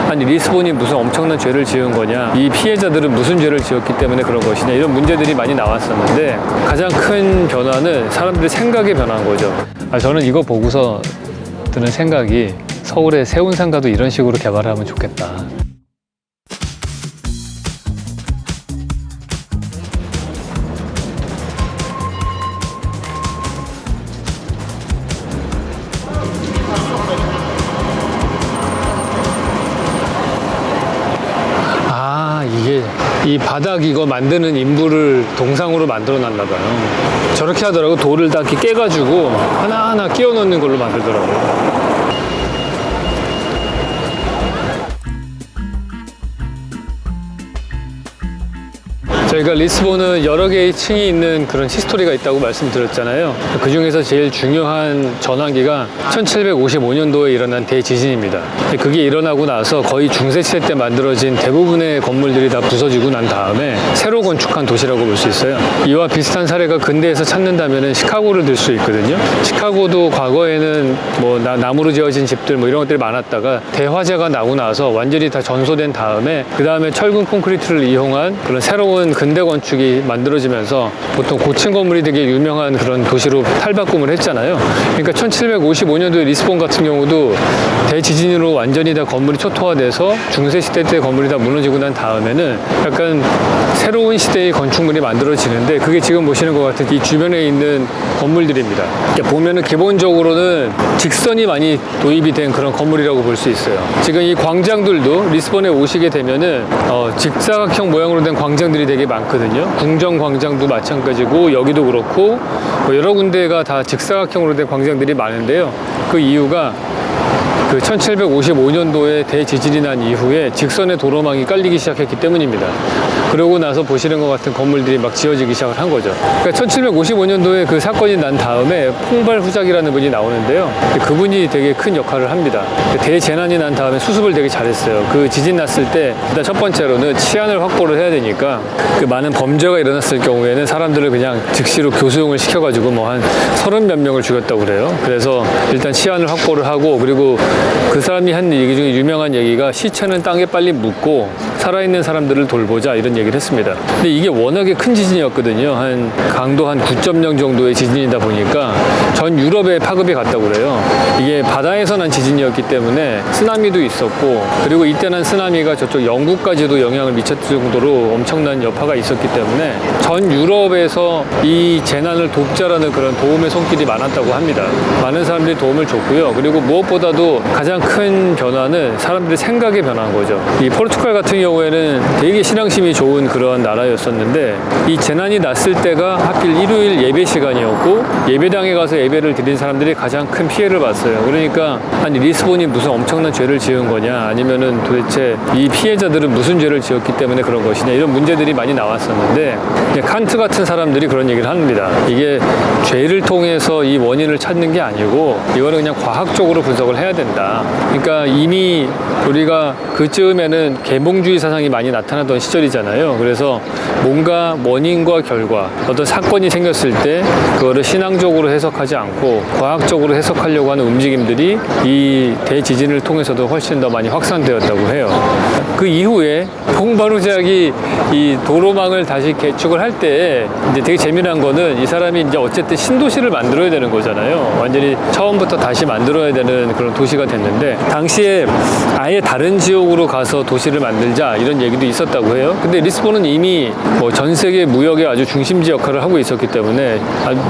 아니 리스본이 무슨 엄청난 죄를 지은 거냐, 이 피해자들은 무슨 죄를 지었기 때문에 그런 것이냐, 이런 문제들이 많이 나왔었는데 가장 큰 변화는 사람들의 생각의 변화인 거죠. 저는 이거 보고서 드는 생각이 서울의 세운상가도 이런 식으로 개발을 하면 좋겠다. 이게 이 바닥 이거 만드는 인부를 동상으로 만들어 놨나 봐요. 저렇게 하더라고. 돌을 다 이렇게 깨가지고 하나하나 끼워 넣는 걸로 만들더라고요. 저희가 리스본은 여러 개의 층이 있는 그런 히스토리가 있다고 말씀드렸잖아요. 그 중에서 제일 중요한 전환기가 1755년도에 일어난 대지진입니다. 그게 일어나고 나서 거의 중세시대 때 만들어진 대부분의 건물들이 다 부서지고 난 다음에 새로 건축한 도시라고 볼 수 있어요. 이와 비슷한 사례가 근대에서 찾는다면 시카고를 들 수 있거든요. 시카고도 과거에는 뭐 나무로 지어진 집들 뭐 이런 것들이 많았다가 대화재가 나고 나서 완전히 다 전소된 다음에 그 다음에 철근 콘크리트를 이용한 그런 새로운 근대 건축이 만들어지면서 보통 고층 건물이 되게 유명한 그런 도시로 탈바꿈을 했잖아요. 그러니까 1755년도에 리스본 같은 경우도 대지진으로 완전히 다 건물이 초토화돼서 중세시대 때 건물이 다 무너지고 난 다음에는 약간 새로운 시대의 건축물이 만들어지는데 그게 지금 보시는 것 같은 이 주변에 있는 건물들입니다. 보면은 기본적으로는 직선이 많이 도입이 된 그런 건물이라고 볼 수 있어요. 지금 이 광장들도 리스본에 오시게 되면은 직사각형 모양으로 된 광장들이 되게 많거든요. 궁정 광장도 마찬가지고 여기도 그렇고 여러 군데가 다 직사각형으로 된 광장들이 많은데요. 그 이유가 그 1755년도에 대지진이 난 이후에 직선의 도로망이 깔리기 시작했기 때문입니다. 그러고 나서 보시는 것 같은 건물들이 막 지어지기 시작을 한 거죠. 그러니까 1755년도에 그 사건이 난 다음에 풍발 후작이라는 분이 나오는데요. 그분이 되게 큰 역할을 합니다. 대재난이 난 다음에 수습을 되게 잘했어요. 그 지진 났을 때 일단 첫 번째로는 치안을 확보를 해야 되니까 그 많은 범죄가 일어났을 경우에는 사람들을 그냥 즉시로 교수용을 시켜가지고 뭐 한 30몇 명을 죽였다고 그래요. 그래서 일단 치안을 확보를 하고 그리고 그 사람이 한 얘기 중에 유명한 얘기가 시체는 땅에 빨리 묻고 살아있는 사람들을 돌보자 이런 얘기를 했습니다. 근데 이게 워낙에 큰 지진이었거든요. 한 강도 한 9.0 정도의 지진이다 보니까 전 유럽에 파급이 갔다고 그래요. 이게 바다에서 난 지진이었기 때문에 쓰나미도 있었고 그리고 이때 난 쓰나미가 저쪽 영국까지도 영향을 미쳤을 정도로 엄청난 여파가 있었기 때문에 전 유럽에서 이 재난을 돕자라는 그런 도움의 손길이 많았다고 합니다. 많은 사람들이 도움을 줬고요. 그리고 무엇보다도 가장 큰 변화는 사람들의 생각의 변화인 거죠. 이 포르투갈 같은 경우에는 되게 신앙심이 좋은 그런 나라였었는데 이 재난이 났을 때가 하필 일요일 예배 시간이었고 예배당에 가서 예배를 드린 사람들이 가장 큰 피해를 봤어요. 그러니까 아니 리스본이 무슨 엄청난 죄를 지은 거냐, 아니면은 도대체 이 피해자들은 무슨 죄를 지었기 때문에 그런 것이냐, 이런 문제들이 많이 나왔었는데 칸트 같은 사람들이 그런 얘기를 합니다. 이게 죄를 통해서 이 원인을 찾는 게 아니고 이거는 그냥 과학적으로 분석을 해야 된다. 그러니까 이미 우리가 그쯤에는 계몽주의 사상이 많이 나타나던 시절이잖아요. 그래서 뭔가 원인과 결과, 어떤 사건이 생겼을 때 그거를 신앙적으로 해석하지 않고 과학적으로 해석하려고 하는 움직임들이 이 대지진을 통해서도 훨씬 더 많이 확산되었다고 해요. 그 이후에 풍바루작이 이 도로망을 다시 개축을 할 때 이제 되게 재미난 거는 이 사람이 이제 어쨌든 신도시를 만들어야 되는 거잖아요. 완전히 처음부터 다시 만들어야 되는 그런 도시가 됐는데 당시에 아예 다른 지역으로 가서 도시를 만들자 이런 얘기도 있었다고 해요. 근데 리스본은 이미 뭐 전 세계 무역의 아주 중심지 역할을 하고 있었기 때문에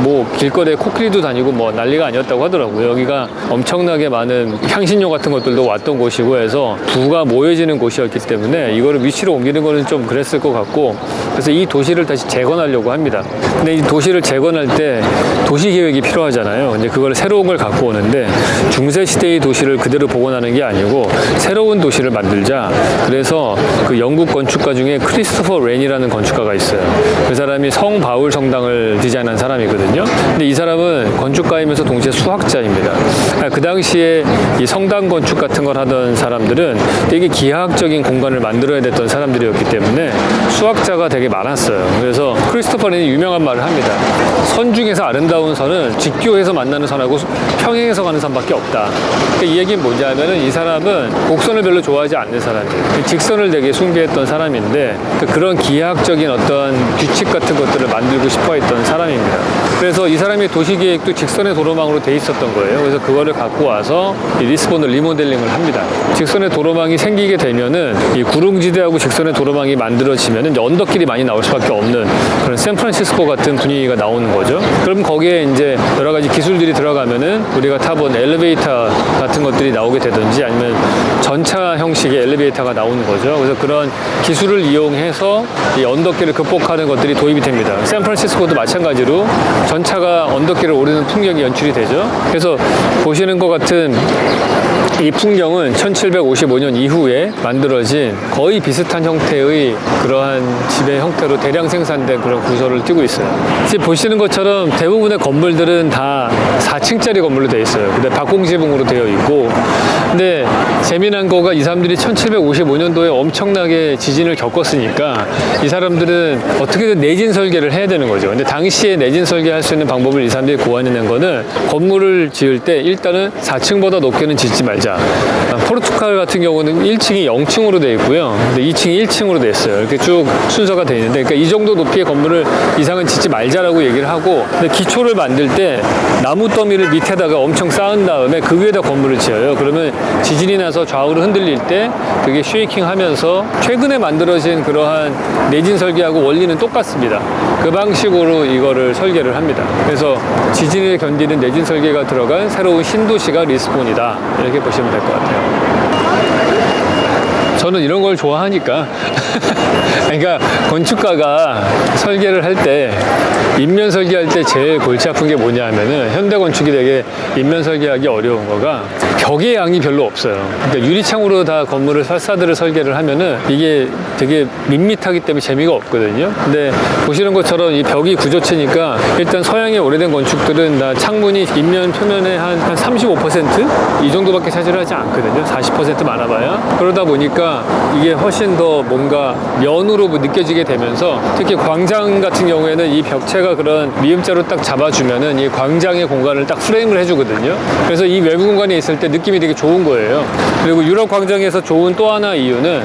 뭐 길거리에 코끼리도 다니고 뭐 난리가 아니었다고 하더라고요. 여기가 엄청나게 많은 향신료 같은 것들도 왔던 곳이고 해서 부가 모여지는 곳이었기 때문에 이거를 위치로 옮기는 거는 좀 그랬을 것 같고, 그래서 이 도시를 다시 재건하려고 합니다. 근데 이 도시를 재건할 때 도시 계획이 필요하잖아요. 이제 그걸 새로운 걸 갖고 오는데 중세 시대의 도시를 그대로 복원하는 게 아니고 새로운 도시를 만들자. 그래서 그 영국 건축가 중에 크리스토퍼 렌이라는 건축가가 있어요. 그 사람이 성바울 성당을 디자인한 사람이거든요. 근데 이 사람은 건축가이면서 동시에 수학자입니다. 그 당시에 이 성당 건축 같은 걸 하던 사람들은 되게 기하학적인 기하학적인 공간을 만들어야 됐던 사람들이었기 때문에 수학자가 되게 많았어요. 그래서 크리스토퍼 렌이 유명한 말을 합니다. 선 중에서 아름다운 선은 직교에서 만나는 선하고 평행에서 가는 선밖에 없다. 그러니까 이 얘기는 뭐냐면은 이 사람은 곡선을 별로 좋아하지 않는 사람이에요. 직선을 되게 숭배했던 사람인데 그런 기하학적인 어떤 규칙 같은 것들을 만들고 싶어 했던 사람입니다. 그래서 이 사람의 도시계획도 직선의 도로망으로 돼 있었던 거예요. 그래서 그거를 갖고 와서 이 리스본을 리모델링을 합니다. 직선의 도로망이 생기게 되면은 이 구릉지대하고 직선의 도로망이 만들어지면은 이제 언덕길이 많이 나올 수밖에 없는 그런 샌프란시스코 같은 분위기가 나오는 거죠. 그럼 거기에 이제 여러 가지 기술들이 들어가면은 우리가 타본 엘리베이터 같은 것들이 나오게 되든지 아니면 전차 형식의 엘리베이터가 나오는 거죠. 그래서 그런 기술을 이용해서 이 언덕길을 극복하는 것들이 도입이 됩니다. 샌프란시스코도 마찬가지로 전차가 언덕길을 오르는 풍경이 연출이 되죠. 그래서 보시는 것 같은 이 풍경은 1755년 이후에 만들어진 거의 비슷한 형태의 그러한 집의 형태로 대량 생산된 그런 구조를 띠고 있어요. 지금 보시는 것처럼 대부분의 건물들은 다 4층짜리 건물로 되어 있어요. 근데 박공지붕으로 되어 있고, 근데 재미난 거가 이 사람들이 1755년도에 엄청나게 지진을 겪었으니까 이 사람들은 어떻게든 내진 설계를 해야 되는 거죠. 근데 당시에 내진 설계할 수 있는 방법을 이 사람들이 고안해낸 거는 건물을 지을 때 일단은 4층보다 높게는 짓지 말자. 포르투갈 같은 경우는 1층이 0층으로 되어 있고요. 근데 2층이 1층으로 되어 있어요. 이렇게 쭉 순서가 되어 있는데, 그러니까 이 정도 높이의 건물을 이상은 짓지 말자라고 얘기를 하고, 근데 기초를 만들 때 나무 더미를 밑에다가 엄청 쌓은 다음에 그 위에다 건물을 지어요. 그러면 지진이 나서 좌우로 흔들릴 때 그게 쉐이킹 하면서 최근에 만들어진 그러한 내진 설계하고 원리는 똑같습니다. 그 방식으로 이거를 설계를 합니다. 그래서 지진을 견디는 내진 설계가 들어간 새로운 신도시가 리스본이다. 이렇게 보시면 될 것 같아요. 저는 이런 걸 좋아하니까. 그러니까 건축가가 설계를 할 때, 인면 설계할 때 제일 골치 아픈 게 뭐냐 하면은 현대 건축이 되게 인면 설계하기 어려운 거가 벽의 양이 별로 없어요. 그러니까 유리창으로 다 건물을 파사드를 설계를 하면은 이게 되게 밋밋하기 때문에 재미가 없거든요. 근데 보시는 것처럼 이 벽이 구조체니까 일단 서양의 오래된 건축들은 다 창문이 인면 표면의 한 35%? 이 정도밖에 차지를 하지 않거든요. 40% 많아봐야. 그러다 보니까 이게 훨씬 더 뭔가 면으로 느껴지게 되면서, 특히 광장 같은 경우에는 이 벽체가 그런 미음자로 딱 잡아주면은 이 광장의 공간을 딱 프레임을 해주거든요. 그래서 이 외부 공간에 있을 때 느낌이 되게 좋은 거예요. 그리고 유럽 광장에서 좋은 또 하나 이유는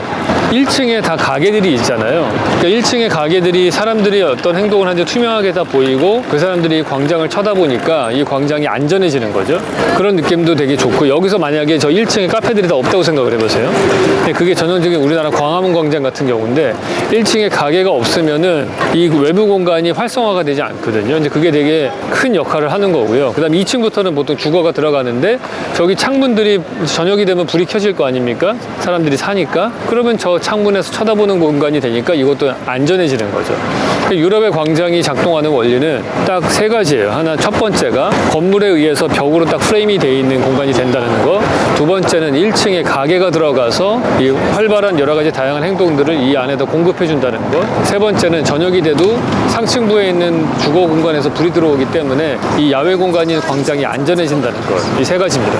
1층에 다 가게들이 있잖아요. 그러니까 1층에 가게들이 사람들이 어떤 행동을 하는지 투명하게 다 보이고 그 사람들이 광장을 쳐다보니까 이 광장이 안전해지는 거죠. 그런 느낌도 되게 좋고, 여기서 만약에 저 1층에 카페들이 다 없다고 생각을 해보세요. 근데 그게 전형적인 우리나라 광화문 광장 같은 경우인데 1층에 가게가 없으면은 이 외부 공간이 활성화가 되지 않거든요. 이제 그게 되게 큰 역할을 하는 거고요. 그 다음 2층부터는 보통 주거가 들어가는데 저기 창문들이 저녁이 되면 불이 켜질 거 아닙니까? 사람들이 사니까. 그러면 저 창문에서 쳐다보는 공간이 되니까 이것도 안전해지는 거죠. 유럽의 광장이 작동하는 원리는 딱 세 가지예요. 하나, 첫 번째가 건물에 의해서 벽으로 딱 프레임이 되어 있는 공간이 된다는 거. 두 번째는 1층에 가게가 들어가서 이 활발한 여러 가지 다양한 행동들을 이 안에다 공급해 준다는 것. 세 번째는 저녁이 돼도 상층부에 있는 주거 공간에서 불이 들어오기 때문에 이 야외 공간인 광장이 안전해진다는 것. 이 세 가지입니다.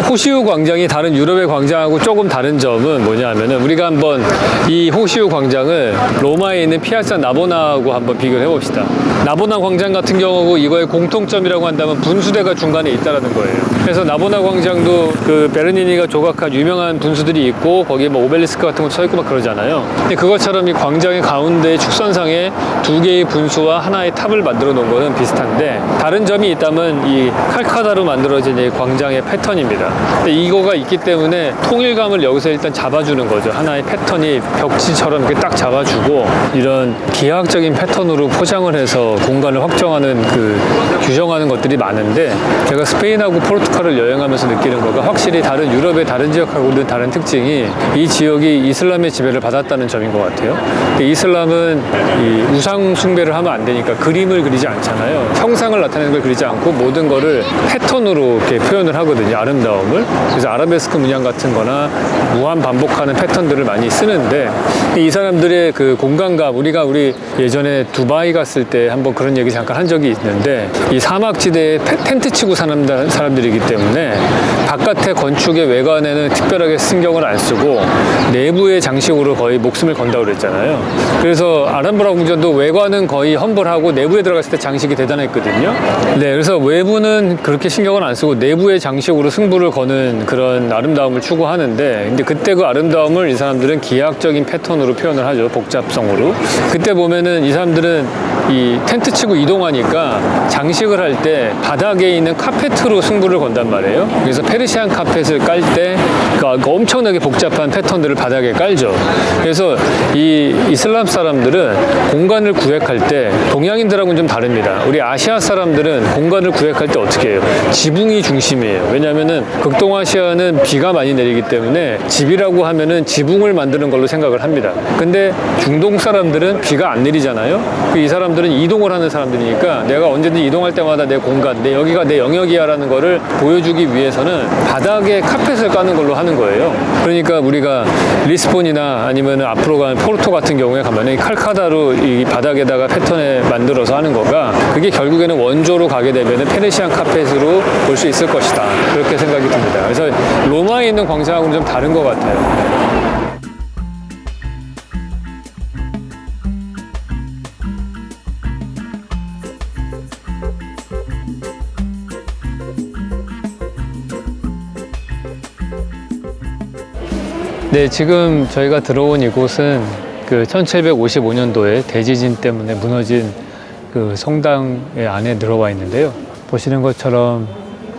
호시우 광장이 다른 유럽의 광장하고 조금 다른 점은 뭐냐 하면은, 우리가 한번 이 호시우 광장을 로마에 있는 피아자 나보나하고 한번 비교를 해봅시다. 나보나 광장 같은 경우 이거의 공통점이라고 한다면 분수대가 중간에 있다라는 거예요. 그래서 나보나 광장도 그 베르니니가 조각한 유명한 분수들이 있고 거기에 뭐 오벨리스크 같은 것도 서 있고 막 그러잖아요. 근데 그것처럼 이 광장의 가운데 축선상에 두 개의 분수와 하나의 탑을 만들어 놓은 거는 비슷한데, 다른 점이 있다면 이 칼카다로 만들어진 이 광장의 패턴입니다. 근데 이거가 있기 때문에 통일감을 여기서 일단 잡아주는 거죠. 하나의 패턴이 벽지처럼 이렇게 딱 잡아주고 이런 기하학적인 패턴으로 포장을 해서 공간을 확정하는 규정하는 것들이 많은데, 제가 스페인하고 포르투갈을 여행하면서 느끼는 거가 확실히 다른 유럽의 다른 지역하고는 다른 특징이 이 지역이 이슬람의 지배를 받았다는 점인 것 같아요. 이슬람은 이 우상 숭배를 하면 안 되니까 그림을 그리지 않잖아요. 형상을 나타내는 걸 그리지 않고 모든 거를 패턴으로 이렇게 표현을 하거든요. 아름다움. 아름다움을. 그래서 아라베스크 문양 같은 거나 무한 반복하는 패턴들을 많이 쓰는데, 이 사람들의 그 공간감, 우리 예전에 두바이 갔을 때 한번 그런 얘기 잠깐 한 적이 있는데, 이 사막지대에 텐트 치고 사는 사람들이기 때문에 바깥의 건축의 외관에는 특별하게 신경을 안 쓰고 내부의 장식으로 거의 목숨을 건다고 그랬잖아요. 그래서 아람브라 궁전도 외관은 거의 험블하고 내부에 들어갔을 때 장식이 대단했거든요. 네, 그래서 외부는 그렇게 신경을 안 쓰고 내부의 장식으로 승부를 거는 그런 아름다움을 추구하는데, 근데 그때 그 아름다움을 이 사람들은 기하학적인 패턴으로 표현을 하죠. 복잡성으로. 그때 보면은 이 사람들은 이 텐트 치고 이동하니까 장식을 할 때 바닥에 있는 카페트로 승부를 건단 말이에요. 그래서 페르시안 카펫을 깔 때 엄청나게 복잡한 패턴들을 바닥에 깔죠. 그래서 이 이슬람 사람들은 공간을 구획할 때 동양인들하고는 좀 다릅니다. 우리 아시아 사람들은 공간을 구획할 때 어떻게 해요? 지붕이 중심이에요. 왜냐하면은 극동아시아는 비가 많이 내리기 때문에 집이라고 하면은 지붕을 만드는 걸로 생각을 합니다. 근데 중동 사람들은 비가 안 내리잖아요. 이 사람들은 이동을 하는 사람들이니까 내가 언제든지 이동할 때마다 내 공간, 여기가 내 영역이야라는 거를 보여주기 위해서는 바닥에 카펫을 까는 걸로 하는 거예요. 그러니까 우리가 리스본이나 아니면 앞으로 가는 포르토 같은 경우에 가면은 칼카다로 이 바닥에다가 패턴을 만들어서 하는 거가, 그게 결국에는 원조로 가게 되면은 페르시안 카펫으로 볼 수 있을 것이다. 그렇게 생각이 듭니다. 그래서 로마에 있는 광장하고는 좀 다른 것 같아요. 네, 지금 저희가 들어온 이곳은 그 1755년도에 대지진 때문에 무너진 그 성당의 안에 들어와 있는데요. 보시는 것처럼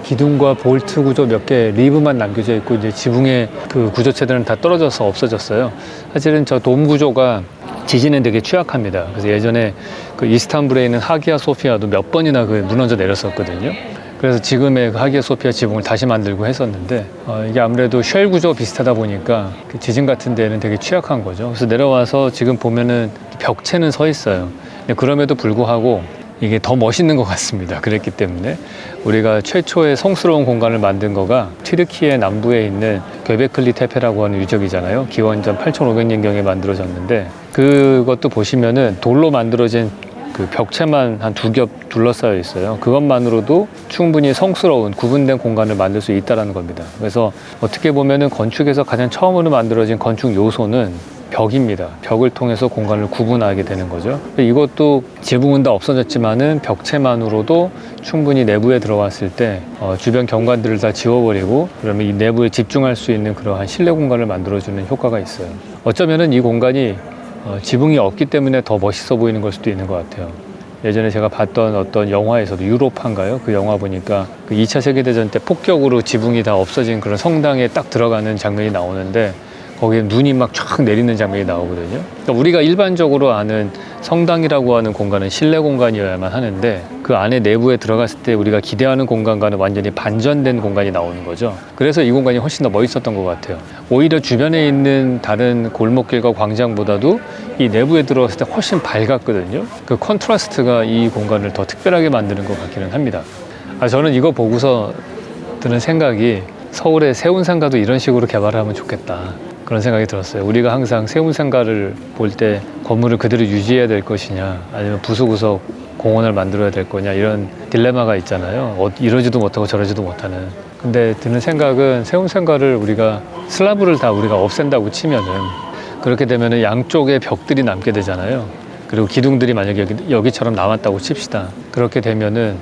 기둥과 볼트 구조 몇 개 리브만 남겨져 있고, 이제 지붕의 그 구조체들은 다 떨어져서 없어졌어요. 사실은 저 돔 구조가 지진에 되게 취약합니다. 그래서 예전에 그 이스탄불에 있는 하기야 소피아도 몇 번이나 그 무너져 내렸었거든요. 그래서 지금의 그 하기야 소피아 지붕을 다시 만들고 했었는데, 이게 아무래도 쉘 구조가 비슷하다 보니까 그 지진 같은 데는 되게 취약한 거죠. 그래서 내려와서 지금 보면은 벽체는 서 있어요. 근데 그럼에도 불구하고 이게 더 멋있는 것 같습니다. 그랬기 때문에 우리가 최초의 성스러운 공간을 만든 거가 튀르키예 남부에 있는 göbekli tepe라고 하는 유적이잖아요. 기원전 8500년경에 만들어졌는데, 그것도 보시면은 돌로 만들어진 그 벽체만 한 2겹 둘러싸여 있어요. 그것만으로도 충분히 성스러운 구분된 공간을 만들 수 있다는 겁니다. 그래서 어떻게 보면은 건축에서 가장 처음으로 만들어진 건축 요소는 벽입니다. 벽을 통해서 공간을 구분하게 되는 거죠. 이것도 지붕은 다 없어졌지만은 벽체만으로도 충분히 내부에 들어왔을 때 주변 경관들을 다 지워버리고, 그러면 이 내부에 집중할 수 있는 그러한 실내 공간을 만들어주는 효과가 있어요. 어쩌면은 이 공간이 지붕이 없기 때문에 더 멋있어 보이는 걸 수도 있는 것 같아요. 예전에 제가 봤던 어떤 영화에서도, 유로파인가요? 그 영화 보니까 그 2차 세계대전 때 폭격으로 지붕이 다 없어진 그런 성당에 딱 들어가는 장면이 나오는데, 거기에 눈이 막 쫙 내리는 장면이 나오거든요. 그러니까 우리가 일반적으로 아는 성당이라고 하는 공간은 실내 공간이어야만 하는데, 그 안에 내부에 들어갔을 때 우리가 기대하는 공간과는 완전히 반전된 공간이 나오는 거죠. 그래서 이 공간이 훨씬 더 멋있었던 것 같아요. 오히려 주변에 있는 다른 골목길과 광장보다도 이 내부에 들어갔을 때 훨씬 밝았거든요. 그 컨트라스트가 이 공간을 더 특별하게 만드는 것 같기는 합니다. 저는 이거 보고서 드는 생각이, 서울의 세운상가도 이런 식으로 개발하면 좋겠다, 그런 생각이 들었어요. 우리가 항상 세운상가를 볼 때 건물을 그대로 유지해야 될 것이냐, 아니면 부수구석 공원을 만들어야 될 거냐, 이런 딜레마가 있잖아요. 이러지도 못하고 저러지도 못하는. 근데 드는 생각은, 세운상가를 우리가 슬라브를 다 우리가 없앤다고 치면은, 그렇게 되면은 양쪽에 벽들이 남게 되잖아요. 그리고 기둥들이 만약에 여기처럼 남았다고 칩시다. 그렇게 되면은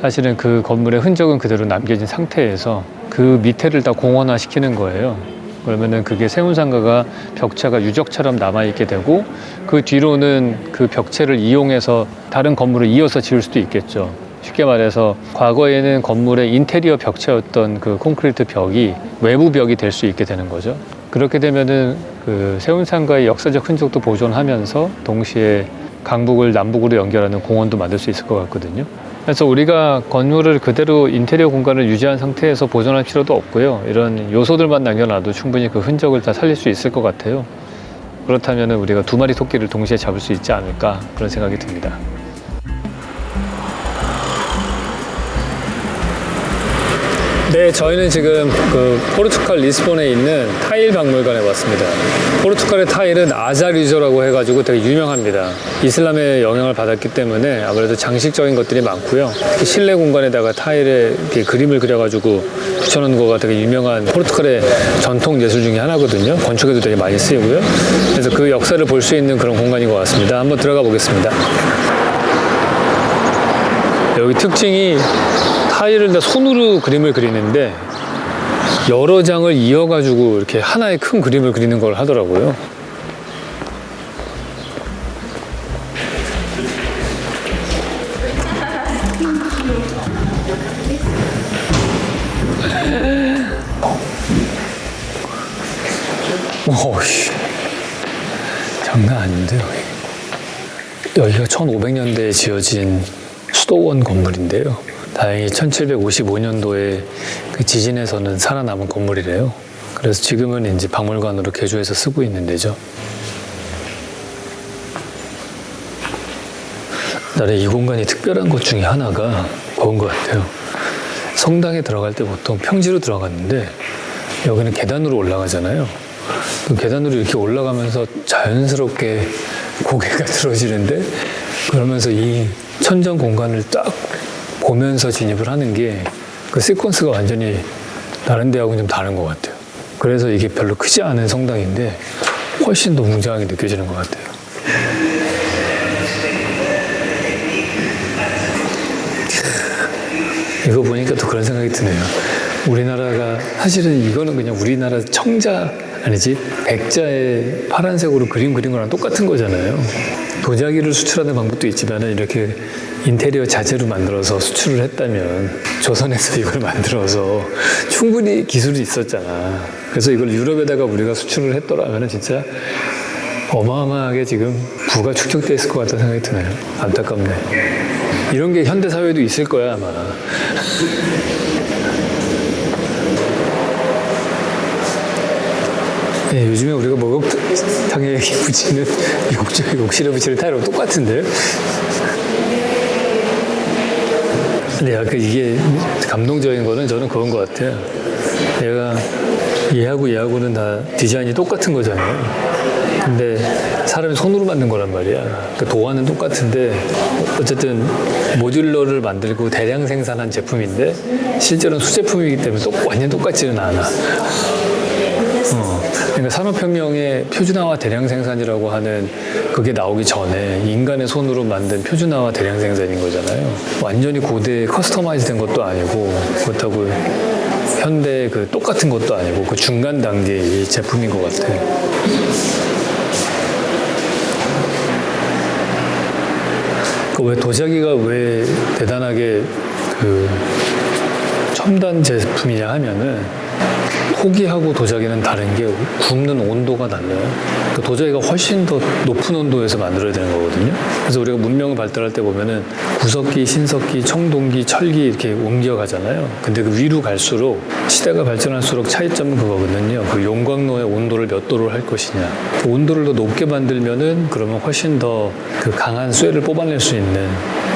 사실은 그 건물의 흔적은 그대로 남겨진 상태에서 그 밑에를 다 공원화 시키는 거예요. 그러면은 그게 세운상가가 벽체가 유적처럼 남아있게 되고, 그 뒤로는 그 벽체를 이용해서 다른 건물을 이어서 지을 수도 있겠죠. 쉽게 말해서 과거에는 건물의 인테리어 벽체였던 그 콘크리트 벽이 외부 벽이 될 수 있게 되는 거죠. 그렇게 되면은 그 세운상가의 역사적 흔적도 보존하면서 동시에 강북을 남북으로 연결하는 공원도 만들 수 있을 것 같거든요. 그래서 우리가 건물을 그대로 인테리어 공간을 유지한 상태에서 보존할 필요도 없고요. 이런 요소들만 남겨놔도 충분히 그 흔적을 다 살릴 수 있을 것 같아요. 그렇다면 우리가 2마리 토끼를 동시에 잡을 수 있지 않을까, 그런 생각이 듭니다. 네, 저희는 지금 그 포르투갈 리스본에 있는 타일 박물관에 왔습니다. 포르투갈의 타일은 아자리조라고 해가지고 되게 유명합니다. 이슬람의 영향을 받았기 때문에 아무래도 장식적인 것들이 많고요. 특히 실내 공간에다가 타일에 이렇게 그림을 그려가지고 붙여놓은 거가 되게 유명한 포르투갈의 전통 예술 중에 하나거든요. 건축에도 되게 많이 쓰이고요. 그래서 그 역사를 볼 수 있는 그런 공간인 것 같습니다. 한번 들어가 보겠습니다. 여기 특징이 타일을 다 손으로 그림을 그리는데 여러 장을 이어가지고 이렇게 하나의 큰 그림을 그리는 걸 하더라고요. 오씨, 장난 아닌데요. 여기가 1500년대에 지어진 수도원 건물인데요. 다행히 1755년도에 그 지진에서는 살아남은 건물이래요. 그래서 지금은 이제 박물관으로 개조해서 쓰고 있는 데죠. 나는 이 공간이 특별한 것 중에 하나가 그런 것 같아요. 성당에 들어갈 때 보통 평지로 들어갔는데 여기는 계단으로 올라가잖아요. 그 계단으로 이렇게 올라가면서 자연스럽게 고개가 들어지는데 그러면서 이 천정 공간을 딱 보면서 진입을 하는 게 그 시퀀스가 완전히 다른 데하고는 좀 다른 것 같아요. 그래서 이게 별로 크지 않은 성당인데 훨씬 더 웅장하게 느껴지는 것 같아요. 이거 보니까 또 그런 생각이 드네요. 우리나라가 사실은 이거는 그냥 우리나라 청자 아니지 백자에 파란색으로 그림 그린 거랑 똑같은 거잖아요. 도자기를 수출하는 방법도 있지만 이렇게 인테리어 자재로 만들어서 수출을 했다면 조선에서 이걸 만들어서 충분히 기술이 있었잖아. 그래서 이걸 유럽에다가 우리가 수출을 했더라면 진짜 어마어마하게 지금 부가 축적돼 있을 것 같다는 생각이 드네요. 안타깝네. 이런 게 현대 사회에도 있을 거야 아마. 네, 요즘에 우리가 목욕탕에 붙이는 욕실에 붙이는 타일하고 똑같은데요? 근데 약간 이게 감동적인 거는 저는 그런 것 같아요. 얘가 얘하고는 다 디자인이 똑같은 거잖아요. 근데 사람이 손으로 만든 거란 말이야. 그 도안은 똑같은데 어쨌든 모듈러를 만들고 대량 생산한 제품인데 실제로는 수제품이기 때문에 완전 똑같지는 않아. 그러니까 산업혁명의 표준화와 대량 생산이라고 하는 그게 나오기 전에 인간의 손으로 만든 표준화와 대량 생산인 거잖아요. 완전히 고대 커스터마이즈 된 것도 아니고 그렇다고 현대 그 똑같은 것도 아니고 그 중간 단계의 제품인 것 같아요. 왜 도자기가 왜 대단하게 그 첨단 제품이냐 하면은 토기하고 도자기는 다른 게 굽는 온도가 달라요. 그 도자기가 훨씬 더 높은 온도에서 만들어야 되는 거거든요. 그래서 우리가 문명을 발달할 때 보면은 구석기, 신석기, 청동기, 철기 이렇게 옮겨가잖아요. 근데 그 위로 갈수록 시대가 발전할수록 차이점은 그거거든요. 그 용광로의 온도를 몇 도로 할 것이냐. 그 온도를 더 높게 만들면은 그러면 훨씬 더 그 강한 쇠를 뽑아낼 수 있는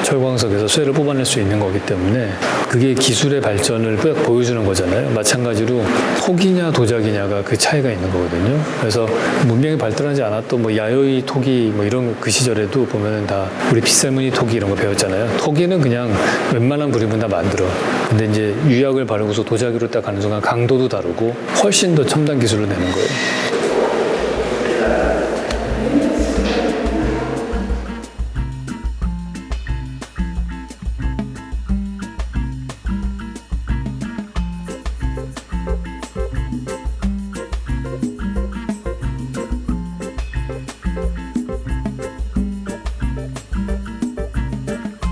철광석에서 쇠를 뽑아낼 수 있는 거기 때문에 그게 기술의 발전을 보여주는 거잖아요. 마찬가지로 토기냐 도자기냐가 그 차이가 있는 거거든요. 그래서 문명이 발달하지 않았던 뭐 야요이 토기 뭐 이런 그 시절에도 보면은 다 우리 빗살무늬 토기 이런 거 배웠잖아요. 토기는 그냥 웬만한 그림은 다 만들어. 근데 이제 유약을 바르고서 도자기로 딱 가는 순간 강도도 다르고 훨씬 더 첨단 기술을 내는 거예요.